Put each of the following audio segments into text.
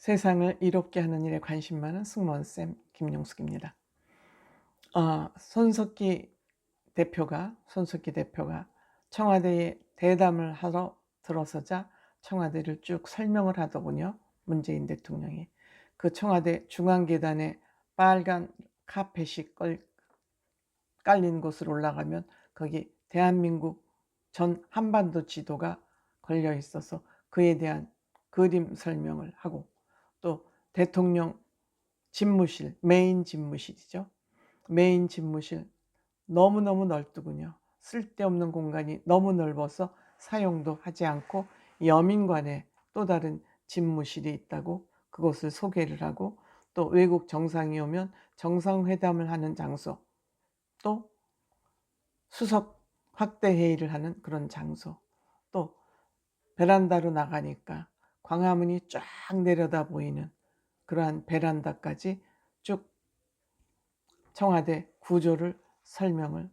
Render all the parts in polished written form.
세상을 이롭게 하는 일에 관심 많은 승무원쌤 김용숙입니다. 손석기 대표가 청와대에 대담을 하러 들어서자 청와대를 쭉 설명을 하더군요. 문재인 대통령이. 그 청와대 중앙계단에 빨간 카펫이 깔린 곳으로 올라가면 거기 대한민국 전 한반도 지도가 걸려 있어서 그에 대한 그림 설명을 하고, 또 대통령 집무실, 메인 집무실이죠. 메인 집무실 너무너무 넓더군요. 쓸데없는 공간이 너무 넓어서 사용도 하지 않고 여민관에 또 다른 집무실이 있다고 그것을 소개를 하고, 또 외국 정상이 오면 정상회담을 하는 장소, 또 수석 확대 회의를 하는 그런 장소, 또 베란다로 나가니까 광화문이 쫙 내려다 보이는 그러한 베란다까지 쭉 청와대 구조를 설명을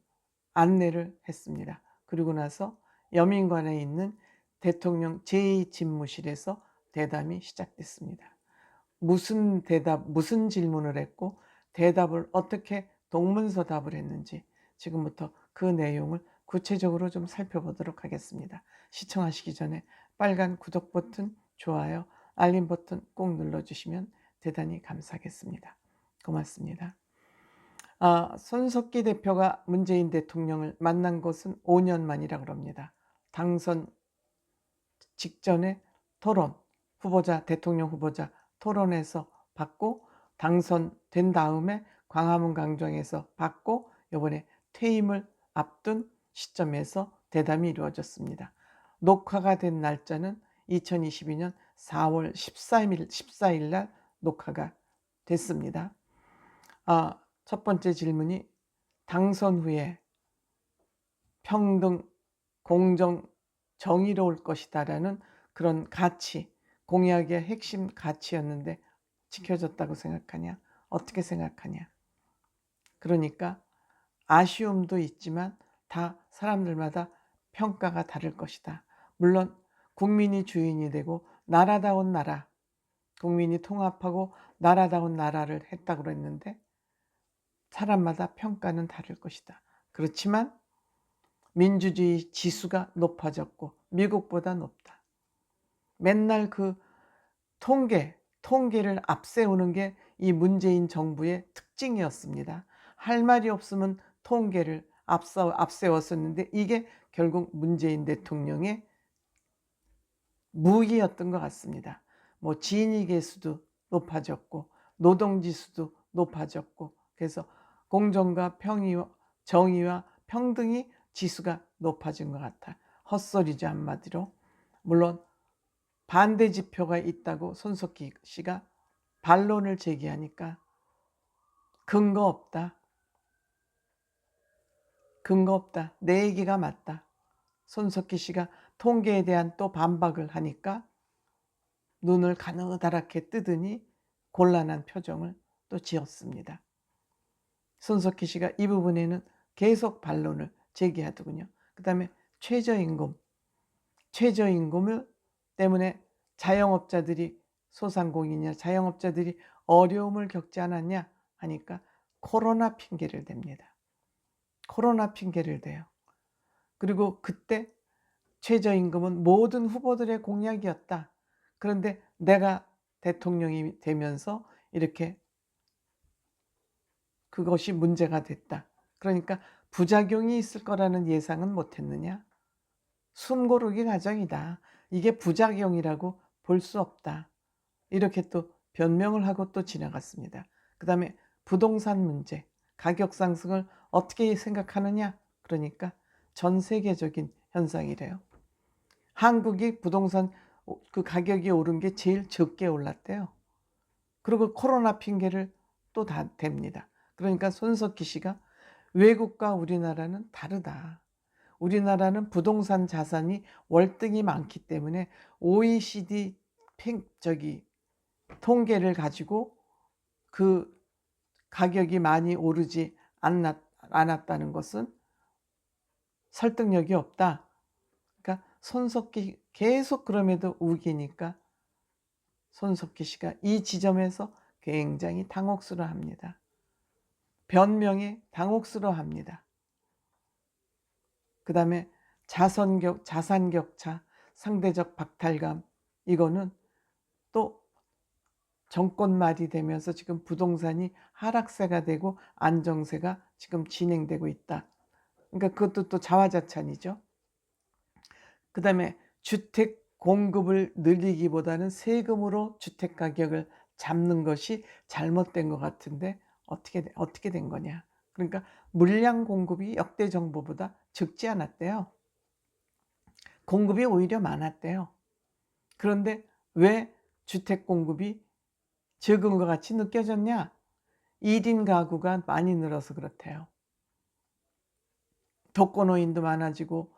안내를 했습니다. 그리고 나서 여민관에 있는 대통령 제2집무실에서 대담이 시작됐습니다. 무슨 질문을 했고 대답을 어떻게 동문서답을 했는지 지금부터 그 내용을 구체적으로 좀 살펴보도록 하겠습니다. 시청하시기 전에 빨간 구독 버튼, 좋아요, 알림 버튼 꼭 눌러주시면 대단히 감사하겠습니다. 고맙습니다. 손석기 대표가 문재인 대통령을 만난 것은 5년 만이라 그럽니다. 당선 직전에 토론, 대통령 후보자 토론에서 받고, 당선된 다음에 광화문 광장에서 받고, 이번에 퇴임을 앞둔 시점에서 대담이 이루어졌습니다. 녹화가 된 날짜는 2022년 4월 14일 날 녹화가 됐습니다. 첫 번째 질문이 당선 후에 평등, 공정, 정의로울 것이다라는 그런 가치, 공약의 핵심 가치였는데 지켜졌다고 생각하냐? 어떻게 생각하냐? 그러니까 아쉬움도 있지만 다 사람들마다 평가가 다를 것이다. 물론 국민이 주인이 되고 나라다운 나라, 국민이 통합하고 나라다운 나라를 했다고 그랬는데 사람마다 평가는 다를 것이다. 그렇지만 민주주의 지수가 높아졌고 미국보다 높다. 맨날 그 통계를 앞세우는 게 이 문재인 정부의 특징이었습니다. 할 말이 없으면 통계를 앞세웠었는데 이게 결국 문재인 대통령의 무기였던 것 같습니다. 뭐 진위 수도 높아졌고 노동지수도 높아졌고, 그래서 공정과 정의와 평등이 지수가 높아진 것 같아. 헛소리죠, 한마디로. 물론 반대 지표가 있다고 손석희 씨가 반론을 제기하니까 근거 없다. 내 얘기가 맞다. 손석희 씨가 통계에 대한 또 반박을 하니까 눈을 가느다랗게 뜨더니 곤란한 표정을 또 지었습니다. 손석희 씨가 이 부분에는 계속 반론을 제기하더군요. 그 다음에 최저임금을 때문에 자영업자들이, 소상공인이나 자영업자들이 어려움을 겪지 않았냐 하니까 코로나 핑계를 댑니다. 코로나 핑계를 대요. 그리고 그때 최저임금은 모든 후보들의 공약이었다. 그런데 내가 대통령이 되면서 이렇게 그것이 문제가 됐다. 그러니까 부작용이 있을 거라는 예상은 못했느냐? 숨고르기 과정이다. 이게 부작용이라고 볼 수 없다. 이렇게 또 변명을 하고 또 지나갔습니다. 그 다음에 부동산 문제, 가격 상승을 어떻게 생각하느냐? 그러니까 전 세계적인 현상이래요. 한국이 부동산 그 가격이 오른 게 제일 적게 올랐대요. 그리고 코로나 핑계를 또 다 댑니다. 그러니까 손석희 씨가 외국과 우리나라는 다르다. 우리나라는 부동산 자산이 월등히 많기 때문에 OECD 통계를 가지고 그 가격이 많이 오르지 않았다는 것은 설득력이 없다. 그러니까 손석희 계속 그럼에도 우기니까 손석희 씨가 이 지점에서 굉장히 당혹스러워합니다. 변명에 당혹스러워합니다. 그 다음에 자산격차, 상대적 박탈감, 이거는 또 정권 말이 되면서 지금 부동산이 하락세가 되고 안정세가 지금 진행되고 있다. 그러니까 그것도 또 자화자찬이죠. 그 다음에 주택 공급을 늘리기보다는 세금으로 주택 가격을 잡는 것이 잘못된 것 같은데 어떻게 된 거냐. 그러니까 물량 공급이 역대 정부보다 적지 않았대요. 공급이 오히려 많았대요. 그런데 왜 주택 공급이 적은 것 같이 느껴졌냐? 1인 가구가 많이 늘어서 그렇대요. 독거노인도 많아지고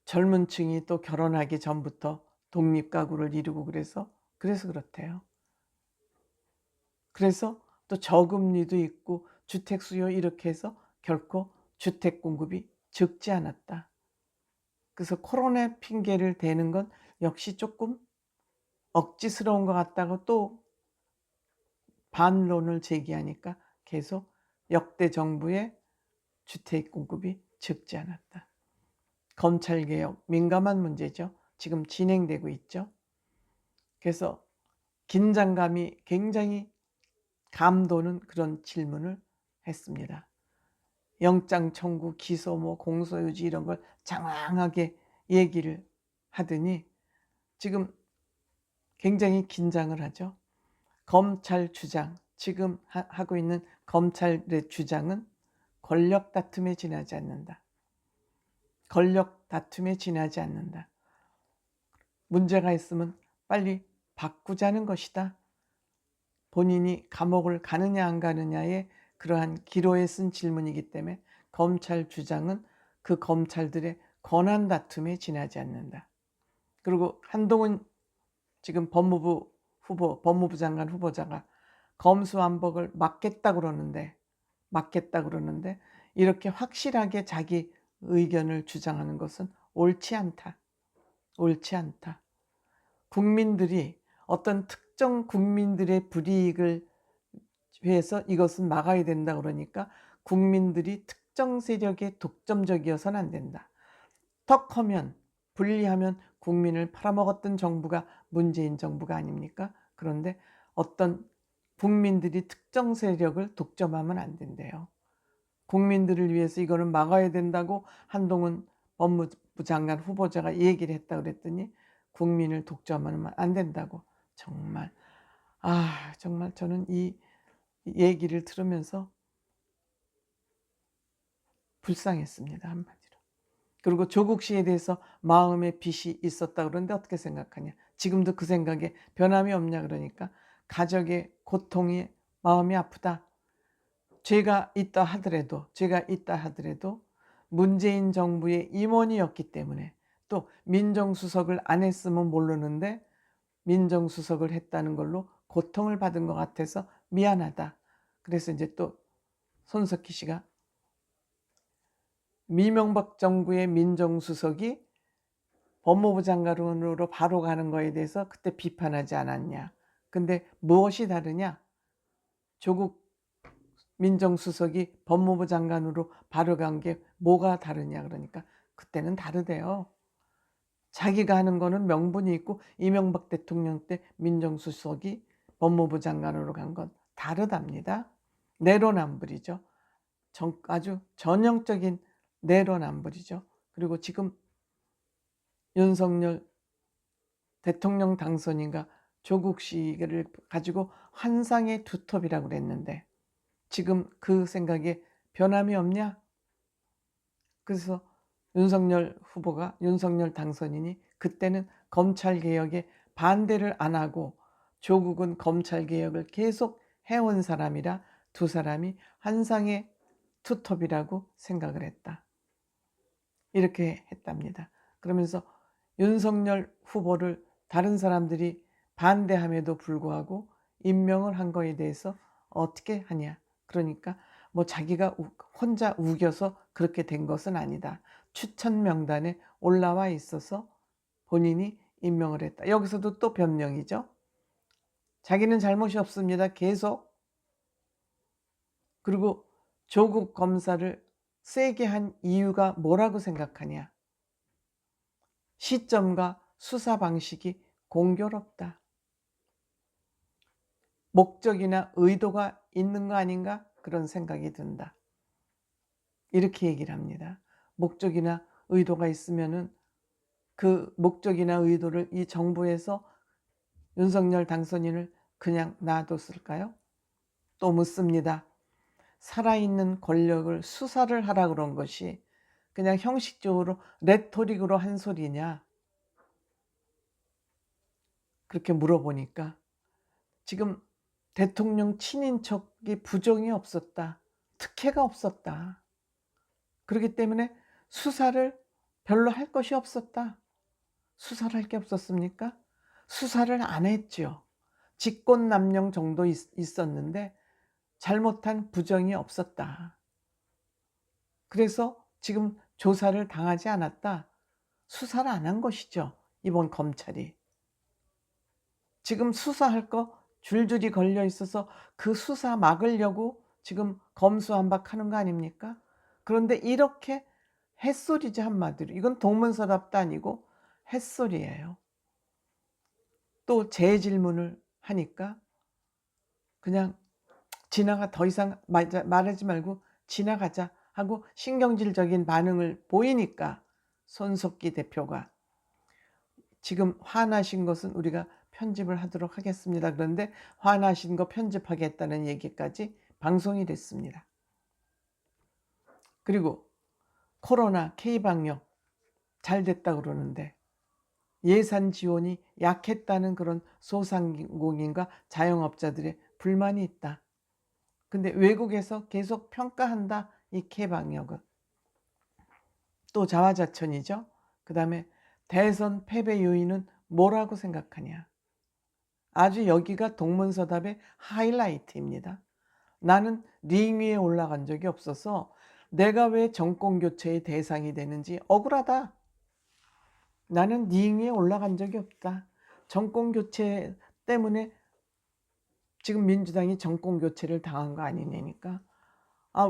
젊은 층이 또 결혼하기 전부터 독립가구를 이루고 그래서 그렇대요. 그래서 또 저금리도 있고 주택 수요 이렇게 해서 결코 주택 공급이 적지 않았다. 그래서 코로나 핑계를 대는 건 역시 조금 억지스러운 것 같다고 또 반론을 제기하니까 계속 역대 정부의 주택 공급이 적지 않았다. 검찰개혁, 민감한 문제죠. 지금 진행되고 있죠. 그래서 긴장감이 굉장히 감도는 그런 질문을 했습니다. 영장 청구, 기소, 공소유지 이런 걸 장황하게 얘기를 하더니 지금 굉장히 긴장을 하죠. 검찰 주장, 지금 하고 있는 검찰의 주장은 권력 다툼에 지나지 않는다. 권력 다툼에 지나지 않는다. 문제가 있으면 빨리 바꾸자는 것이다. 본인이 감옥을 가느냐 안 가느냐의 그러한 기로에 쓴 질문이기 때문에 검찰 주장은 그 검찰들의 권한 다툼에 지나지 않는다. 그리고 한동훈 지금 법무부 장관 후보자가 검수완박을 막겠다 그러는데 이렇게 확실하게 자기 의견을 주장하는 것은 옳지 않다. 국민들이 어떤 특정 국민들의 불이익을 위해서 이것은 막아야 된다 그러니까 국민들이 특정 세력에 독점적이어서는 안 된다. 턱하면 분리하면 국민을 팔아먹었던 정부가 문재인 정부가 아닙니까? 그런데 어떤 국민들이 특정 세력을 독점하면 안 된대요. 국민들을 위해서 이거는 막아야 된다고 한동훈 법무부 장관 후보자가 얘기를 했다 그랬더니 국민을 독점하면 안 된다고. 정말 정말 저는 이 얘기를 들으면서 불쌍했습니다. 한마디로. 그리고 조국 씨에 대해서 마음의 빚이 있었다 그러는데 어떻게 생각하냐. 지금도 그 생각에 변함이 없냐 그러니까 가족의 고통이 마음이 아프다. 죄가 있다 하더라도 문재인 정부의 임원이었기 때문에 또 민정수석을 안 했으면 모르는데 민정수석을 했다는 걸로 고통을 받은 것 같아서 미안하다. 그래서 이제 또 손석희 씨가 이명박 정부의 민정수석이 법무부 장관으로 바로 가는 거에 대해서 그때 비판하지 않았냐. 근데 무엇이 다르냐? 조국 민정수석이 법무부 장관으로 바로 간 게 뭐가 다르냐 그러니까 그때는 다르대요. 자기가 하는 거는 명분이 있고 이명박 대통령 때 민정수석이 법무부 장관으로 간 건 다르답니다. 내로남불이죠. 아주 전형적인 내로남불이죠. 그리고 지금 윤석열 대통령 당선인가 조국 씨를 가지고 환상의 두톱이라고 그랬는데 지금 그 생각에 변함이 없냐? 그래서 윤석열 당선인이 그때는 검찰개혁에 반대를 안 하고 조국은 검찰개혁을 계속 해온 사람이라 두 사람이 환상의 투톱이라고 생각을 했다. 이렇게 했답니다. 그러면서 윤석열 후보를 다른 사람들이 반대함에도 불구하고 임명을 한 거에 대해서 어떻게 하냐. 그러니까 자기가 혼자 우겨서 그렇게 된 것은 아니다. 추천 명단에 올라와 있어서 본인이 임명을 했다. 여기서도 또 변명이죠. 자기는 잘못이 없습니다. 계속. 그리고 조국 검사를 세게 한 이유가 뭐라고 생각하냐? 시점과 수사 방식이 공교롭다. 목적이나 의도가 있는 거 아닌가? 그런 생각이 든다. 이렇게 얘기를 합니다. 목적이나 의도가 있으면은 그 목적이나 의도를 이 정부에서 윤석열 당선인을 그냥 놔뒀을까요? 또 묻습니다. 살아있는 권력을 수사를 하라 그런 것이 그냥 형식적으로 레토릭으로 한 소리냐? 그렇게 물어보니까 지금 대통령 친인척이 부정이 없었다. 특혜가 없었다. 그렇기 때문에 수사를 별로 할 것이 없었다. 수사를 할 게 없었습니까? 수사를 안 했죠. 직권남용 정도 있었는데 잘못한 부정이 없었다. 그래서 지금 조사를 당하지 않았다. 수사를 안 한 것이죠. 이번 검찰이. 지금 수사할 거 줄줄이 걸려 있어서 그 수사 막으려고 지금 검수완박하는 거 아닙니까? 그런데 이렇게 햇소리지 한마디로. 이건 동문서답도 아니고 햇소리예요. 또 재질문을 하니까 그냥 더 이상 말하지 말고 지나가자 하고 신경질적인 반응을 보이니까 손석희 대표가 지금 화나신 것은 우리가 편집을 하도록 하겠습니다. 그런데 화나신 거 편집하겠다는 얘기까지 방송이 됐습니다. 그리고 코로나 K방역 잘 됐다 그러는데 예산 지원이 약했다는 그런 소상공인과 자영업자들의 불만이 있다. 근데 외국에서 계속 평가한다. 이 K방역은. 또 자화자찬이죠. 그 다음에 대선 패배 요인은 뭐라고 생각하냐. 아주 여기가 동문서답의 하이라이트입니다. 나는 링 위에 올라간 적이 없어서 내가 왜 정권교체의 대상이 되는지 억울하다. 나는 링 위에 올라간 적이 없다. 정권교체 때문에 지금 민주당이 정권교체를 당한 거 아니냐니까.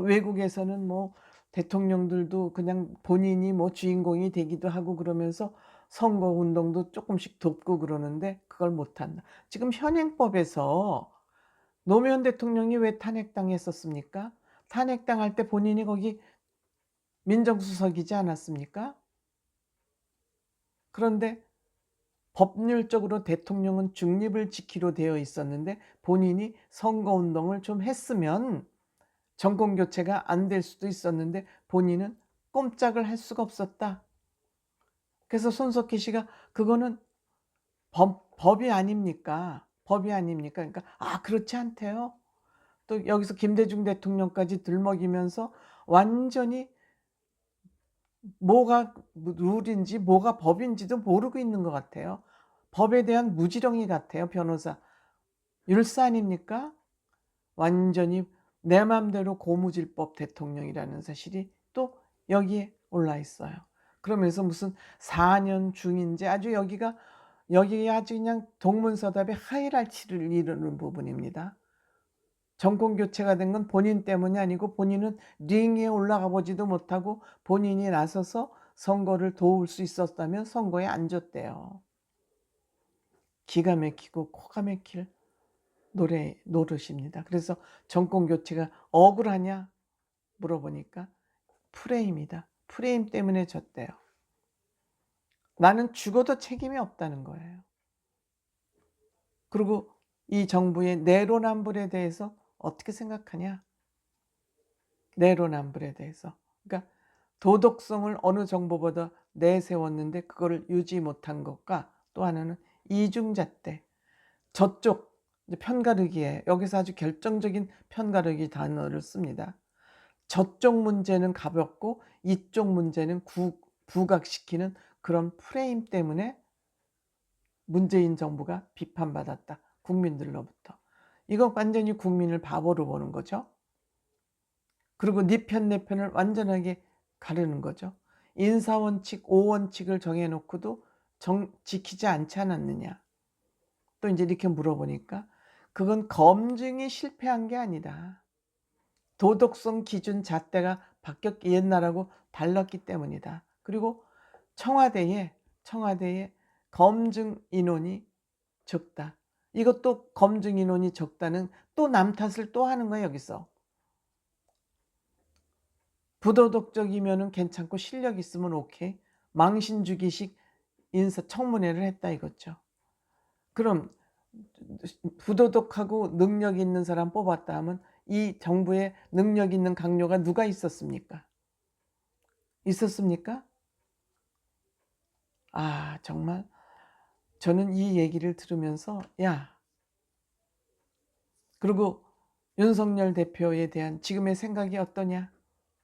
외국에서는 뭐 대통령들도 그냥 본인이 뭐 주인공이 되기도 하고 그러면서 선거운동도 조금씩 돕고 그러는데 그걸 못한다. 지금 현행법에서 노무현 대통령이 왜 탄핵당했었습니까? 탄핵당할 때 본인이 거기 민정수석이지 않았습니까? 그런데 법률적으로 대통령은 중립을 지키로 되어 있었는데 본인이 선거운동을 좀 했으면 정권교체가 안 될 수도 있었는데 본인은 꼼짝을 할 수가 없었다. 그래서 손석희 씨가 그거는 법이 아닙니까? 법이 아닙니까? 그러니까 그렇지 않대요. 또 여기서 김대중 대통령까지 들먹이면서 완전히 뭐가 룰인지 뭐가 법인지도 모르고 있는 것 같아요. 법에 대한 무지렁이 같아요. 변호사. 율사 아닙니까? 완전히 내 맘대로 고무줄법 대통령이라는 사실이 또 여기에 올라 있어요. 그러면서 무슨 4년 중인지 아주 여기가 아주 그냥 동문서답의 하이라이트를 이루는 부분입니다. 정권 교체가 된 건 본인 때문이 아니고 본인은 링 위에 올라가 보지도 못하고 본인이 나서서 선거를 도울 수 있었다면 선거에 안 졌대요. 기가 막히고 코가 막힐 노릇입니다. 그래서 정권 교체가 억울하냐 물어보니까 프레임이다. 프레임 때문에 졌대요. 나는 죽어도 책임이 없다는 거예요. 그리고 이 정부의 내로남불에 대해서 어떻게 생각하냐? 내로남불에 대해서. 그러니까 도덕성을 어느 정보보다 내세웠는데 그거를 유지 못한 것과 또 하나는 이중잣대. 저쪽 편가르기에 여기서 아주 결정적인 편가르기 단어를 씁니다. 저쪽 문제는 가볍고 이쪽 문제는 부각시키는 그런 프레임 때문에 문재인 정부가 비판받았다. 국민들로부터. 이거 완전히 국민을 바보로 보는 거죠. 그리고 네 편 내 편을 완전하게 가르는 거죠. 인사원칙 5원칙을 정해놓고도 지키지 않지 않았느냐. 또 이제 이렇게 물어보니까 그건 검증이 실패한 게 아니다. 도덕성 기준 잣대가 바뀌었기 옛날하고 달랐기 때문이다. 그리고 청와대에 검증 인원이 적다. 이것도 검증 인원이 적다는 또 남 탓을 또 하는 거야 여기서. 부도덕적이면은 괜찮고 실력 있으면 오케이. 망신주기식 인사청문회를 했다 이거죠. 그럼 부도덕하고 능력 있는 사람 뽑았다 하면 이 정부에 능력 있는 강요가 누가 있었습니까? 있었습니까? 아, 정말 저는 이 얘기를 들으면서 야, 그리고 윤석열 대표에 대한 지금의 생각이 어떠냐?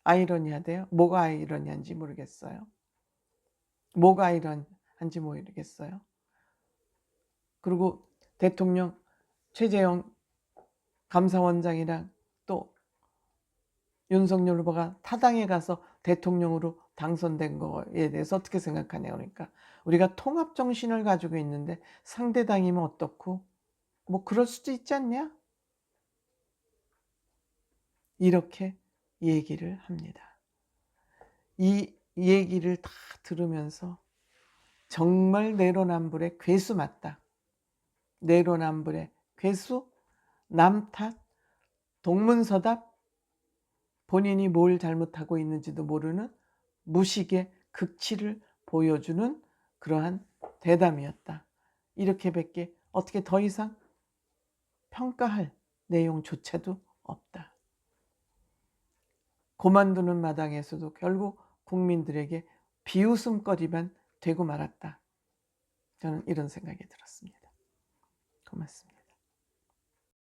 아이러니하대요. 뭐가 아이러니한지 모르겠어요. 뭐가 아이러니한지 모르겠어요. 그리고 대통령 최재형 감사원장이랑 또 윤석열 후보가 타당에 가서 대통령으로 당선된 거에 대해서 어떻게 생각하냐. 그러니까 우리가 통합 정신을 가지고 있는데 상대 당이면 어떻고 뭐 그럴 수도 있지 않냐? 이렇게 얘기를 합니다. 이 얘기를 다 들으면서 정말 내로남불의 괴수 맞다. 내로남불의 괴수, 남 탓, 동문서답, 본인이 뭘 잘못하고 있는지도 모르는 무식의 극치를 보여주는 그러한 대담이었다. 이렇게밖에 어떻게 더 이상 평가할 내용조차도 없다. 고만두는 마당에서도 결국 국민들에게 비웃음거리만 되고 말았다. 저는 이런 생각이 들었습니다. 고맙습니다.